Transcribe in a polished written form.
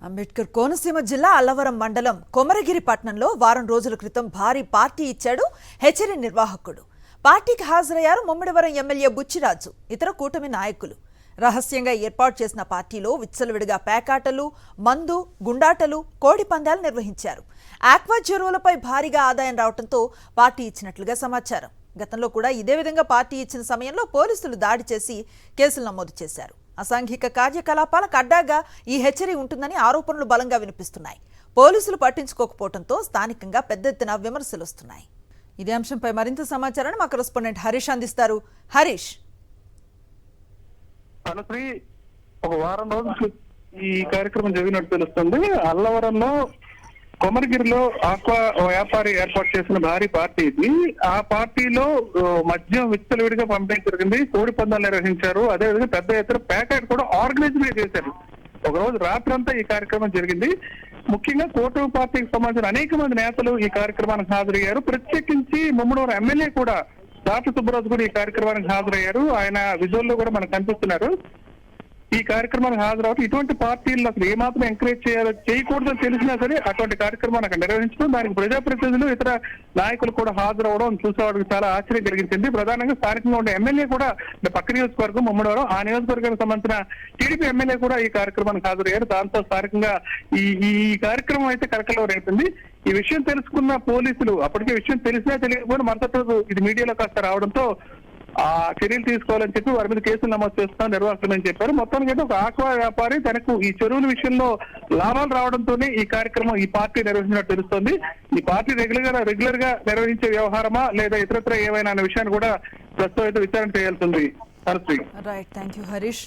అంబేద్కర్ కోనసీమ జిల్లా అల్లవరం మండలం కొమరగిరి పట్టణంలో వారం రోజుల క్రితం భారీ పార్టీ ఇచ్చాడు హెచ్చరి నిర్వాహకుడు. పార్టీకి హాజరయ్యారు ముమ్మిడివరం ఎమ్మెల్యే బుచ్చిరాజు, ఇతర కూటమి నాయకులు. రహస్యంగా ఏర్పాటు చేసిన పార్టీలో విచ్చలవిడిగా పేకాటలు, మందు, గుండాటలు, కోడి పందాలు నిర్వహించారు. ఆక్వా చెరువులపై భారీగా ఆదాయం రావడంతో పార్టీ ఇచ్చినట్లుగా సమాచారం. గతంలో కూడా ఇదే విధంగా పార్టీ ఇచ్చిన సమయంలో పోలీసులు దాడి చేసి కేసులు నమోదు చేశారు. అసాంఘిక కార్యకలాపాలకు అడ్డాగా ఈ హెచ్చరి ఉంటుందని ఆరోపణలు బలంగా వినిపిస్తున్నాయి. పోలీసులు పట్టించుకోకపోవడంతో స్థానికంగా పెద్ద ఎత్తున విమర్శలు వస్తున్నాయి. ఇదే అంశంపై మరింత సమాచారాన్ని మా కరెస్పాండెంట్ హరీష్ అందిస్తారు. హరీష్, ఒక వారం రోజులు ఈ కార్యక్రమం జరిగినట్టు తెలుస్తుంది. అల్లవరంలో కొమరగిరిలో ఆక్వా వ్యాపారి ఏర్పాటు చేసిన భారీ పార్టీ ఇది. ఆ పార్టీలో మద్యం విచ్చలవిడిగా పంపిణీ జరిగింది, కోడి పందాలు నిర్వహించారు. అదేవిధంగా పెద్ద ఎత్తున ప్యాకెట్ కూడా ఆర్గనైజ్ చేశారు. ఒక రోజు రాత్రంతా ఈ కార్యక్రమం జరిగింది. ముఖ్యంగా కూటమి పార్టీకి సంబంధించిన అనేక మంది నేతలు ఈ కార్యక్రమానికి హాజరయ్యారు. ప్రత్యేకించి ముమ్మడివరం ఎమ్మెల్యే కూడా దాటి సుబ్బరాజు కూడా ఈ కార్యక్రమానికి హాజరయ్యారు. ఆయన విజువల్లో కూడా మనకు కనిపిస్తున్నారు. ఈ కార్యక్రమానికి హాజరవుతూ ఇటువంటి పార్టీలను అసలు ఏమాత్రం ఎంకరేజ్ చేయకూడదని తెలిసినా సరే అటువంటి కార్యక్రమాన్ని అక్కడ నిర్వహించడం, దానికి ప్రజాప్రతినిధులు ఇతర నాయకులు కూడా హాజరవడం చూసేవాడికి చాలా ఆశ్చర్యం కలిగించింది. ప్రధానంగా స్థానికంగా ఉండే ఎమ్మెల్యే కూడా పక్క నియోజకవర్గం ముమ్మడివరం, ఆ నియోజకవర్గానికి సంబంధించిన టీడీపీ ఎమ్మెల్యే కూడా ఈ కార్యక్రమానికి హాజరయ్యారు. దాంతో స్థానికంగా ఈ కార్యక్రమం అయితే కలకలం రేపింది. ఈ విషయం తెలుసుకున్న పోలీసులు అప్పటికే విషయం తెలిసినా తెలియకపోయినా మరుసటి రోజు ఇది మీడియాలో కాస్త రావడంతో ఆ చర్యలు తీసుకోవాలని చెప్పి వారి మీద కేసులు నమోదు చేస్తున్నా నిర్వాహకులని చెప్పారు. మొత్తానికి అయితే ఒక ఆక్వా వ్యాపారి తనకు ఈ చెరువుల విషయంలో లాభాలు రావడంతోనే ఈ కార్యక్రమం ఈ పార్టీ నిర్వహించినట్టు తెలుస్తోంది. ఈ పార్టీ రెగ్యులర్ గా నిర్వహించే వ్యవహారమా లేదా ఇతరత్ర ఏమైనా అనే విషయాన్ని కూడా ప్రస్తుతం అయితే విచారణ చేయాల్సింది. Right, thank you Harish.